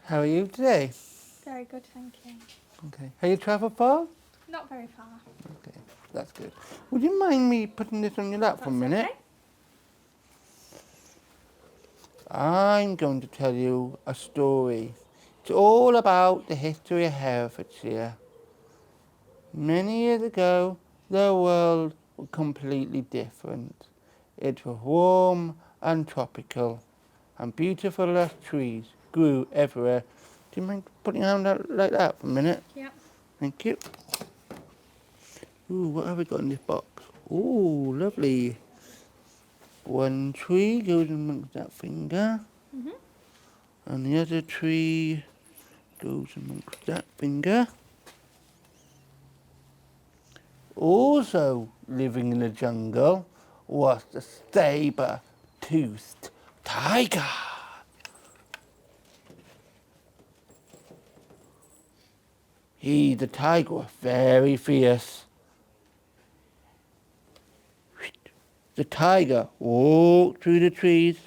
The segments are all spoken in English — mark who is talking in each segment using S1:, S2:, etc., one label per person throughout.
S1: How are you today?
S2: Very good, thank you.
S1: Okay. Have you travelled far?
S2: Not very far.
S1: Okay, that's good. Would you mind me putting this on your lap for a minute?
S2: Okay.
S1: I'm going to tell you a story. It's all about the history of Herefordshire. Many years ago, the world was completely different. It was warm and tropical, and beautiful lush trees grew everywhere. Do you mind putting your hand out like that for a minute?
S2: Yep.
S1: Thank you. Ooh, what have we got in this box? Ooh, lovely. One tree goes amongst that finger, and the other tree goes amongst that finger. Also living in the jungle was the saber-toothed tiger. The tiger, was very fierce. The tiger walked through the trees.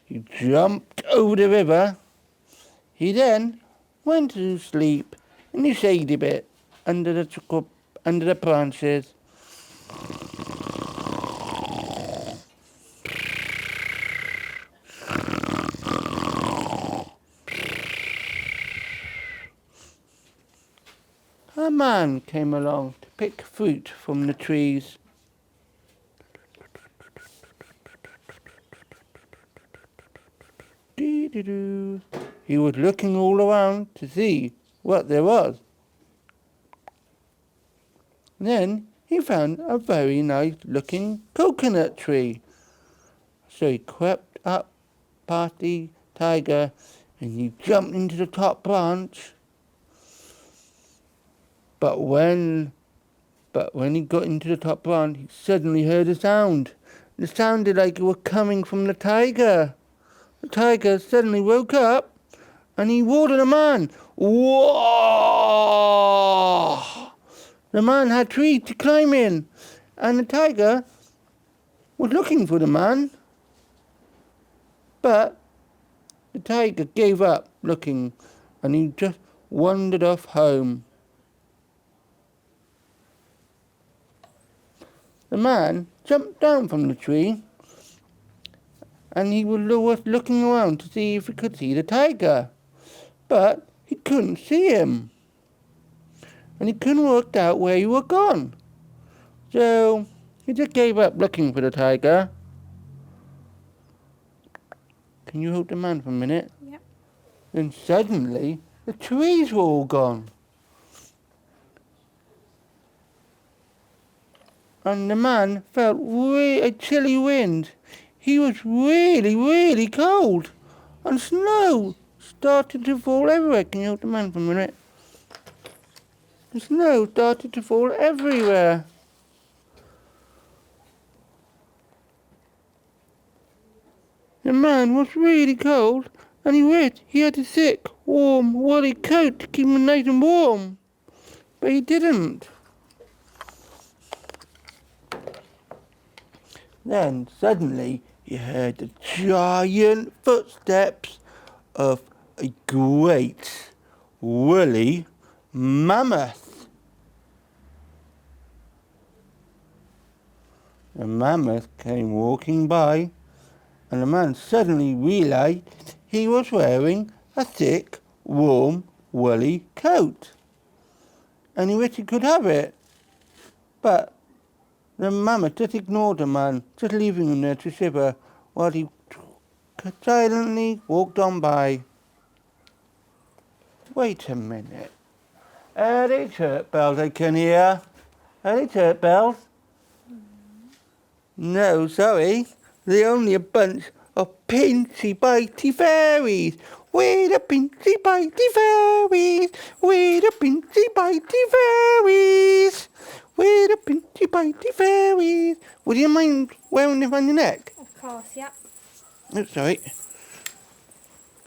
S1: He jumped over the river. He then went to sleep in the shady bit under the branches. A man came along to pick fruit from the trees. Dee-dee-doo. He was looking all around to see what there was. Then he found a very nice looking coconut tree. So he crept up past the tiger and he jumped into the top branch. But when he got into the top branch, he suddenly heard a sound. It sounded like it was coming from the tiger. The tiger suddenly woke up and he roared at the man. Whoa! The man had trees to climb in, and the tiger was looking for the man. But the tiger gave up looking and he just wandered off home. The man jumped down from the tree and he was looking around to see if he could see the tiger. But he couldn't see him. And he couldn't work out where he was gone. So he just gave up looking for the tiger. Can you hold the man for a minute?
S2: Yep.
S1: Then suddenly the trees were all gone. And the man felt a chilly wind. He was really, really cold. And snow started to fall everywhere. Can you hold the man for a minute? The snow started to fall everywhere. The man was really cold, and he wished he had a thick, warm, woolly coat to keep him nice and warm. But he didn't. Then suddenly he heard the giant footsteps of a great, woolly mammoth. The mammoth came walking by, and the man suddenly realized he was wearing a thick, warm, woolly coat. And he wished he could have it. But the mammoth just ignored the man, just leaving him there to shiver while he silently walked on by. Wait a minute. Are they church bells I can hear? Are they church bells? No, sorry. They're only a bunch of pinchy bitey fairies. We're the pinchy bitey fairies. We're the pinchy bitey fairies. We're the pinchy bitey fairies. Would you mind wearing them on your neck?
S2: Of course, yep.
S1: Oh, sorry.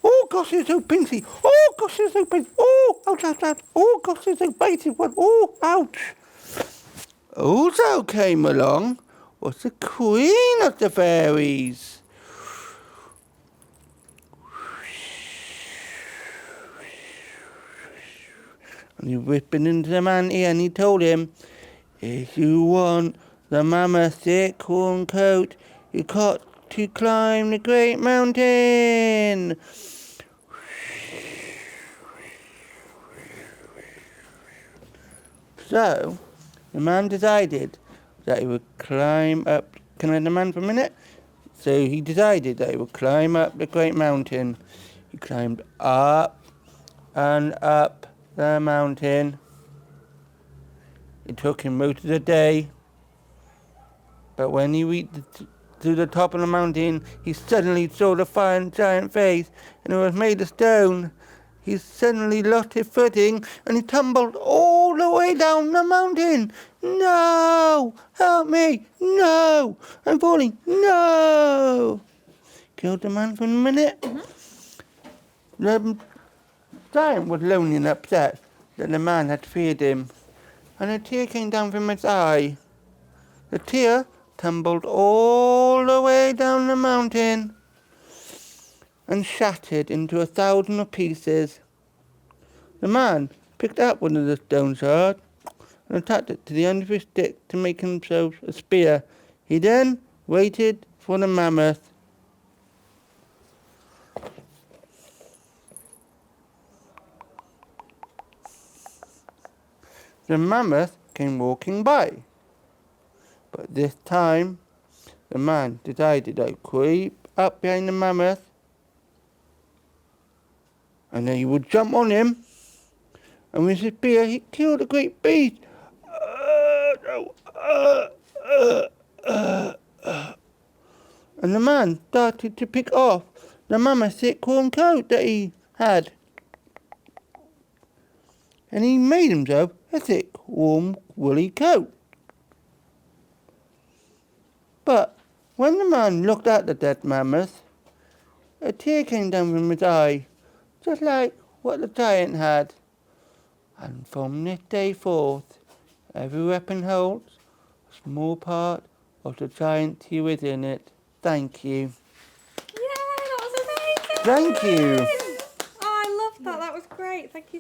S1: Oh gosh, they're so pinchy. Oh gosh, they're so pinchy. Oh, ouch, ouch, ouch. Oh gosh, they're so bitey. Oh, ouch. Also came along was the Queen of the Fairies. And he whispered into the man's ear and he told him, if you want the mammoth thick warm coat, you got to climb the great mountain. So, the man decided that he would climb up. Can I have the man for a minute? So he decided that he would climb up the great mountain. He climbed up and up the mountain. It took him most of the day. But when he reached to the top of the mountain, he suddenly saw the fine giant face, and it was made of stone. He suddenly lost his footing, and he tumbled all the way down the mountain. No! Help me! No! I'm falling! No! Killed the man for a minute. The giant was lonely and upset that the man had feared him, and a tear came down from his eye. The tear tumbled all the way down the mountain and shattered into 1,000 pieces. The man picked up one of the stone shards and attached it to the end of his stick to make himself a spear. He then waited for the mammoth. The mammoth came walking by. But this time, the man decided to creep up behind the mammoth, and then he would jump on him, and with his spear he killed the great beast. And the man started to pick off the mammoth's thick warm coat that he had. And he made himself a thick, warm, woolly coat. But when the man looked at the dead mammoth, a tear came down from his eye, just like what the giant had. And from this day forth, every weapon holds a small part of the giant tear within it. Thank you.
S2: Yay, that was amazing!
S1: Thank you.
S2: Oh, I loved that. That was great. Thank you